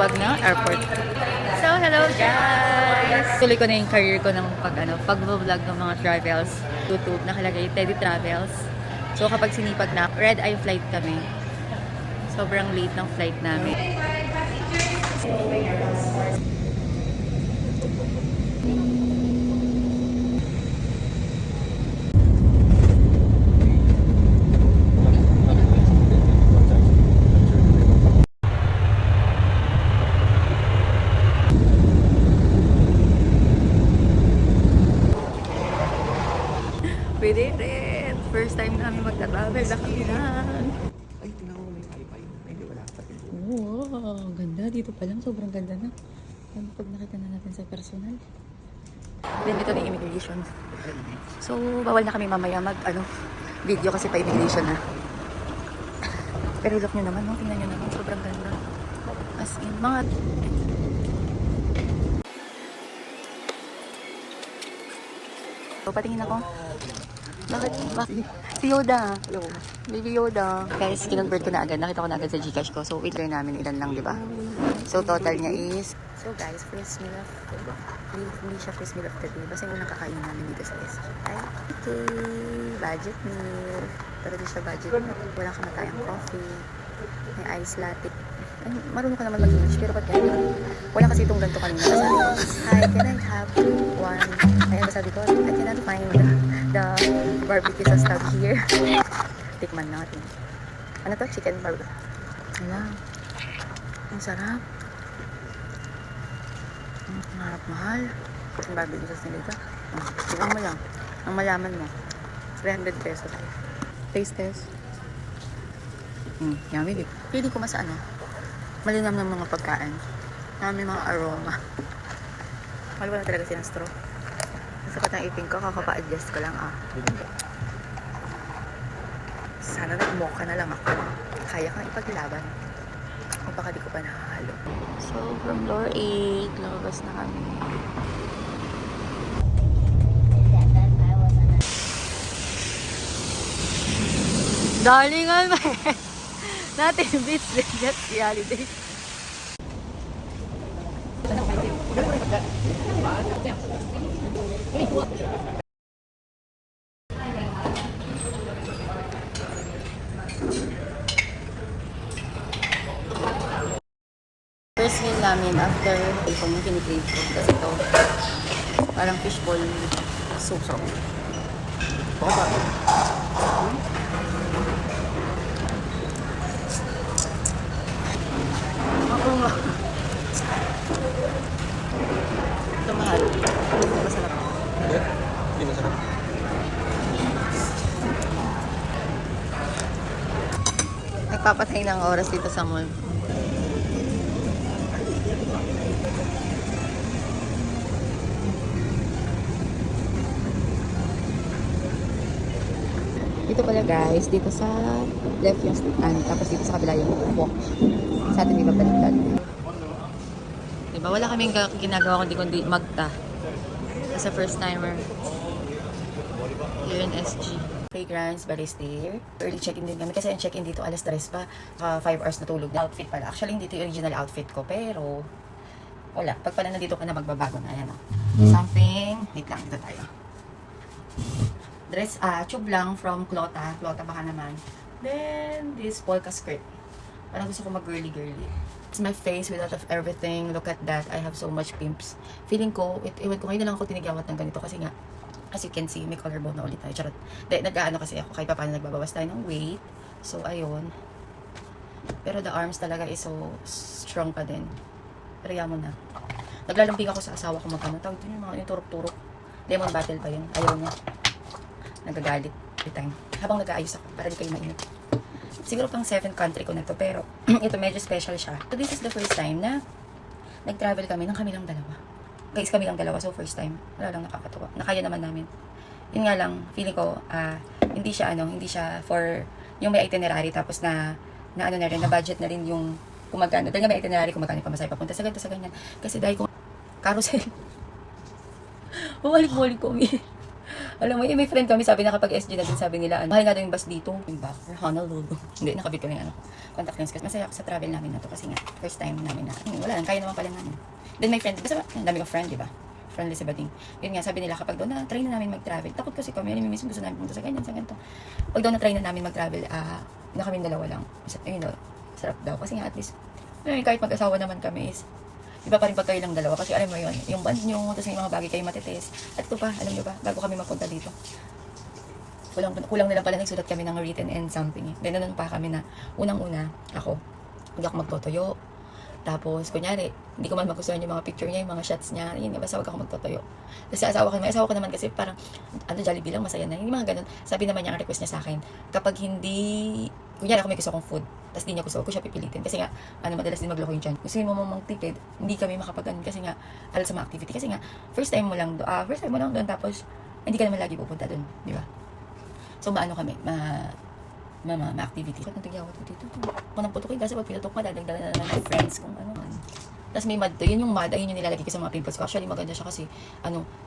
vlog ng airport. So, hello guys! Tuloy ko na yung career ko ng pag-vlog ng mga travels. YouTube, nakalagay Teddy Travels. So, kapag sinipag na, red eye flight kami. Sobrang late ng flight namin. We did it! First time namin magta-travel na kami lang. Ay, tingnan mo may wifi. Hindi, wala pa. Wow, ganda. Dito pa lang, sobrang ganda na. Ano pag nakita na natin sa personal? Then ito na yung immigration. So, bawal na kami mamaya video kasi pa immigration na. Pero look nyo naman, no? Tingnan nyo naman, sobrang ganda. As in, mga... So, patingin ako. Bakit? Si Yoda. Hello. Baby Yoda. Guys, kinonvert ko na agad. Nakita ko na agad sa Gcash ko. So, i-clear namin ilan lang, di ba? So, total niya is... So, guys, first meal of... Hindi siya first meal of the day. Basta yung unang kakain namin dito sa SG. Ay, okay. Budget meal. Pero di siya budget meal. Walang kamatayang coffee. May ice latte. Ay, marunong ka naman mag-English. Pero ba't yan? Wala kasi itong ganito kanina. Sabi ko, hi, can I have one? Ayun, sabi ko, I cannot find the barbecue sauce tag here. Tikman natin. Ano to? Chicken barbecue. Ayan. Ang sarap. Ang harap mahal. Ang barbecue sauce nila ito. Tignan mo lang. Ang malaman mo. 300 pesos. Taste test. Yummy dito. Pili ko mas malinam ng mga pagkain. May mga aroma. Wala talaga silang straw. Sapat ang ipin ko, kakapa-adjust ko lang Sana nag-mocha na lang ako. Kaya kang ipaglaban. O baka di ko pa nakahalo. So, from floor 8, lumabas na kami. Darling, natin business, that's reality. First meal namin after itong kinikrave ko. Kasi ito, parang fishball soup. Ako nga. Ito mahal. Masarap. Hindi masarap. Nagpapatay ng oras dito sa mall. Dito pala guys, dito sa left yung stand, tapos dito sa kabila yung walk. Sa atin iba baliktad. Diba, wala kaming ginagawa kundi magta. As a first timer. Here in SG. Fragrance, Barry's there. Early check-in din kami kasi ang check-in dito alas 3 pa. 5 hours na tulog. Outfit pala. Actually, hindi ito yung original outfit ko, pero wala. Pag pala nandito ka na, magbabago na. Ayan Something. Wait lang, ito tayo. Dress, tube lang from Clota baka naman. Then, this polka skirt. Parang gusto ko mag-girly-girly. It's my face with a lot of everything. Look at that. I have so much pimps. Feeling ko, iwan ko ngayon na lang ako tinigawat ng ganito kasi nga, as you can see, may collarbone na ulit tayo. Charot. Nag-aano kasi ako, kahit pa paano nagbabawas tayo ng weight. So, ayun. Pero the arms talaga is so strong pa din. Pero yaman na. Naglalambing ako sa asawa ko magkano. Tawag din yung turok-turok. Lemon battle pa yun. Ayaw niya. Nagagalit every time. Habang nag-aayos ako, para di kayo mainit. Siguro pang 7th country ko na to, pero ito medyo special siya. So this is the first time na nag-travel kami ng kami lang dalawa. Guys, kami lang dalawa, so first time. Wala lang, nakakatuwa. Nakaya naman namin. Yun nga lang, feeling ko, hindi siya for yung may itinerary, tapos na budget na rin yung kumagano. Dahil nga may itinerary, kumagano pa masaya papunta sa ganito, sa ganyan. Kasi dahil kung carousel, bumalik-balik ko Alam mo, yung may friend kami, sabi na kapag SG na din, sabi nila, mahal nga daw yung bus dito. Yung back for Honolulu. Hindi, nakabit ko na yung contact lens kasi masaya ako sa travel namin na to kasi nga, first time namin na, wala lang, kaya naman pala namin. Then my friend, basta, ang dami ko friend, di ba? Friendly sa Bading. Yun nga, sabi nila, kapag daw na-try na namin mag-travel, takot kasi kami, alam mo, minsan gusto namin punta sa ganyan, sa ganito. Pag daw na-try na namin mag-travel, na kami dalawa lang. You know, sarap daw. Kasi nga, at least, kahit mag-asawa naman kami is, iba pa rin pag kayo lang dalawa. Kasi alam mo yun, yung band nyo, tapos yung mga bagay kayo matitis. At ito pa, alam nyo ba, bago kami mapunta dito, kulang na lang pala nagsulat kami ng written and something. Then, nanon pa kami na, unang-una, hindi ako magtotoyo. Tapos, kunyari, hindi ko man magustuhan yung mga picture niya, yung mga shots niya, yun, basta wag ako magtotoyo. Kasi may asawa ko naman kasi parang, Jollibee lang, masaya na. Yung mga ganun. Sabi naman niya, ang request niya sa akin, kapag hindi, kunyari ako may gusto kong food, tapos di niya gusto ko siya pipilitin. Kasi nga, madalas din magloko yung dyan. Gusto mo magtipid, hindi kami makapag-ano kasi nga, alam sa mga activity. Kasi nga, first time mo lang doon, tapos, hindi ka naman lagi pupunta doon, di ba? So, maano kami, ma-activity. Kung tigyawa ko dito, kung nang putukin kasi pag pinutok mo, dadagdagan na naman ng friends kung ano man. Tapos may mud to, yun yung mud, ayun yung nilalagay ko sa mga pimples ko. Actually, maganda siya kasi,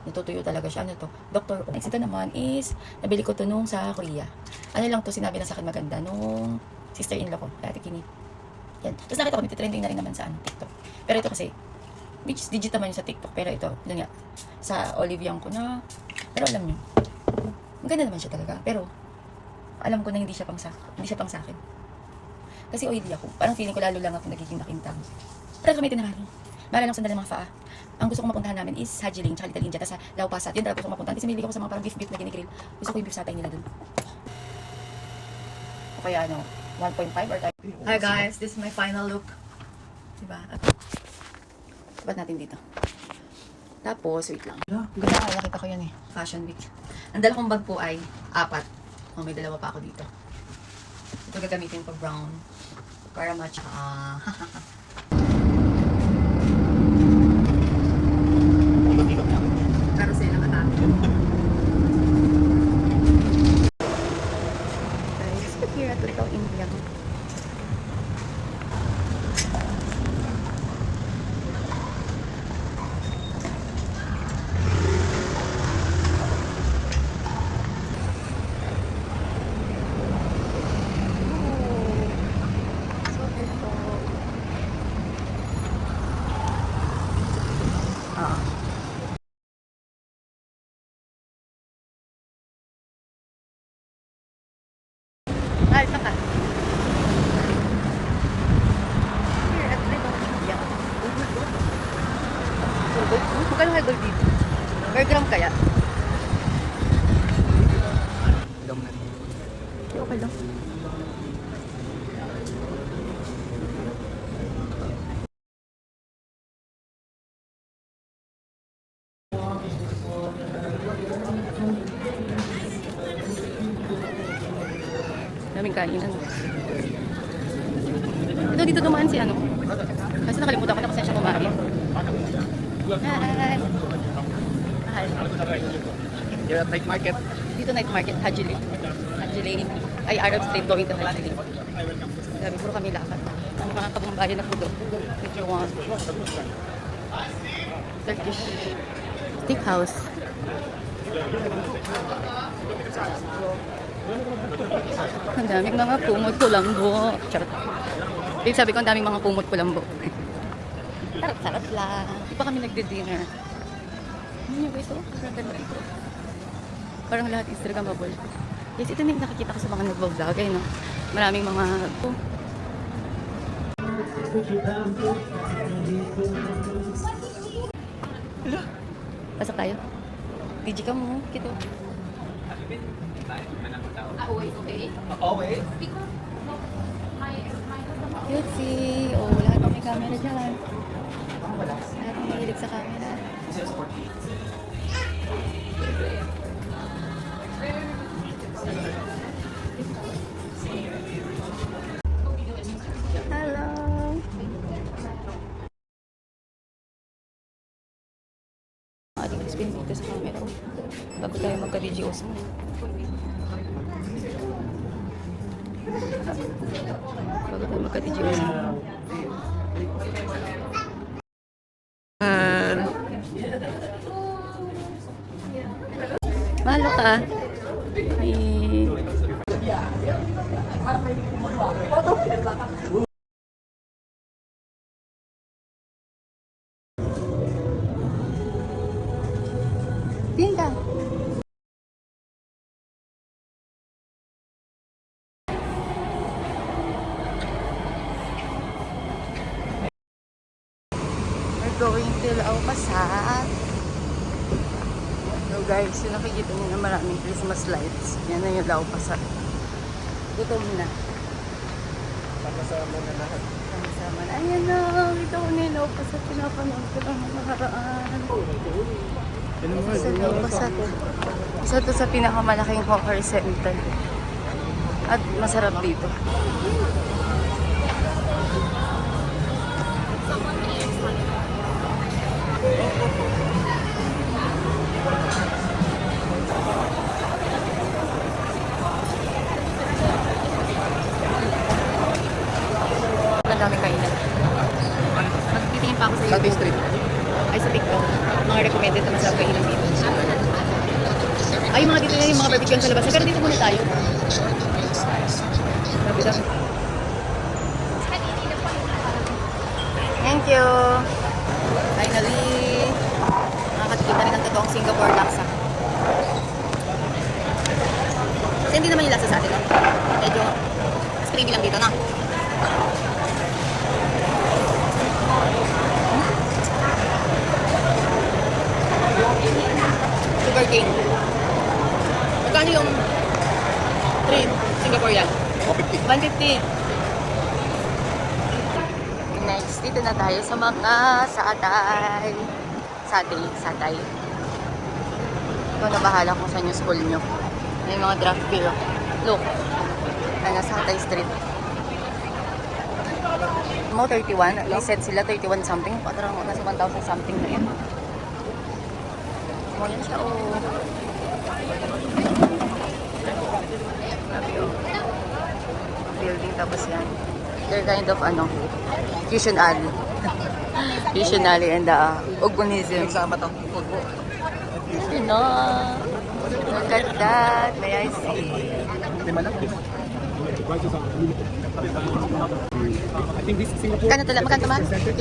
natutuyo talaga siya. Ano to? Dr. Next ito naman is, nabili ko to nung sa Korea. Ano lang to, sinabi na sa akin maganda, nung sister-in-law ko, Ate Kini. Yan. Tapos nakita ko, trending na rin naman sa TikTok. Pero ito kasi, which is digit naman yun sa TikTok. Pero ito, yun nga, sa Olivian ko na, pero alam nyo, maganda naman siya talaga. Pero, alam ko na hindi siya pang sa akin. Kasi oily ako. Parang feeling ko lalo lang ako nagiging nakintang. Pero kami tinangali. Mahal lang sandali mga faa. Ang gusto kong mapuntahan namin is Haji Lane, tsaka Little India, tapos sa Lao Pasat. Yun talaga gusto kong mapuntahan. Kasi may ako sa mga parang beef na ginigrill. Gusto ko yung beef satay nila dun. O kaya 1.5 or type. Hi guys, this is my final look. Diba? Ba't natin dito? Tapos, wait lang. Ganda, nakita ko yan eh. Fashion week. Ang dala kong bag po ay 4. May dalawa pa ako dito. Ito gagamitin ko brown. Para match. Carousel ang atake. Guys, here at Little India. Alta ka. Here at Little India. Magkano kayo gold dito? Per gram kaya? Okay lang. Daming kainan. Ito dito dumaan si kasi nakalimutan ko na kung saan siya kumain. Hi! Hi. Here at night market. Dito night market, Haji Lane. Haji Lane. Ay, Arab Street going to Haji Lane. Sabi, puro kami lakad. Ang mga kabumbayan na pudo. If you want. Turkish steakhouse. Ang daming mga kumot kulambo. Charot. Babe, sabi ko ang daming mga kumot kulambo. Sarap-sarap lang. Di pa kami nagdi-dinner. Ano nyo guys? Parang lahat Instagrammable. Yes, ito na yung nakikita ko sa mga nag-vlog. Okay, no? Maraming mga... Pasok tayo. DJ ka mo. Kito. Always, okay? Always. Cutesy. Oh, lahat ng may camera dyan. Lahat ng mahilig sa camera. Hello. Ating spin dito sa camera. Bago tayo magka-DJOs mo. Bago tayo magka-DJOs mo. Mahal look ah. Eh. Tingin ka. We're going to Lao Pasat. So guys, yung nakikita nyo na maraming Christmas lights. Yan na yung Lao Pasat. Gutom na. Sama na lahat. Sama na. Ayan na. Kita ko na yung Lao Pasat. Pinapanood ko lang ng nakaraan. Sa Lao Pasat. Isa to sa pinakamalaking hawker center. At masarap dito. Ang dami kainan. Magtitingin pa ako sa Sunday YouTube. Street. Ay, sa TikTok. Mga recommended na masarap kainan dito. Ay, mga dito na yung mga barbecue sa labas. Pero dito muna tayo. Sabi. Thank you. Finally, nakakatikim na rin ng totoong Singapore laksa. Kasi hindi naman yung lasa sa atin, no? Medyo creamy lang dito, no? Sugar cane. Magkano yung 3 Singapore yan? 150. Next, dito na tayo sa mga satay. Satay. Ikaw na bahala kung saan yung school nyo. May mga draft beer. Look. Nasa Satay Street. Mo 31. They said sila 31 something. Patrang nasa 1,000 something na yan. Mo yan siya, oh. Building tapos yan. They're kind of Fusion Alley. Fusion Alley and Ugbonism. Sama to. You know, look at that. May I see? Lima lang. I think this is Singapore. Kano talaga? Magkano man? 15.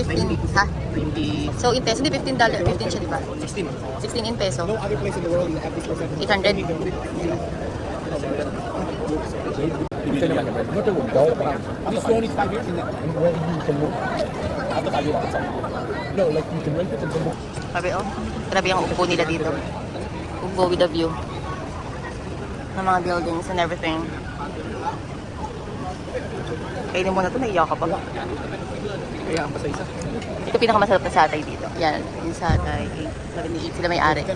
Ha? 20. So in peso, hindi $15. 15 siya, di ba? 16. 16 in peso. No other place in the world will have this percentage. 800. This is only 5 years in it. After 5 years. No, like you can rent it and come. Sabi, oh. Grabe ang upo nila dito. Upo with the view. Ng mga buildings and everything. Kainin mo na ito, naiyak ka pa. Kaya ang pa sa isa. Ito pinakamasarap na satay dito. Yan, yung satay. Sabi ni Eat, sila may ari.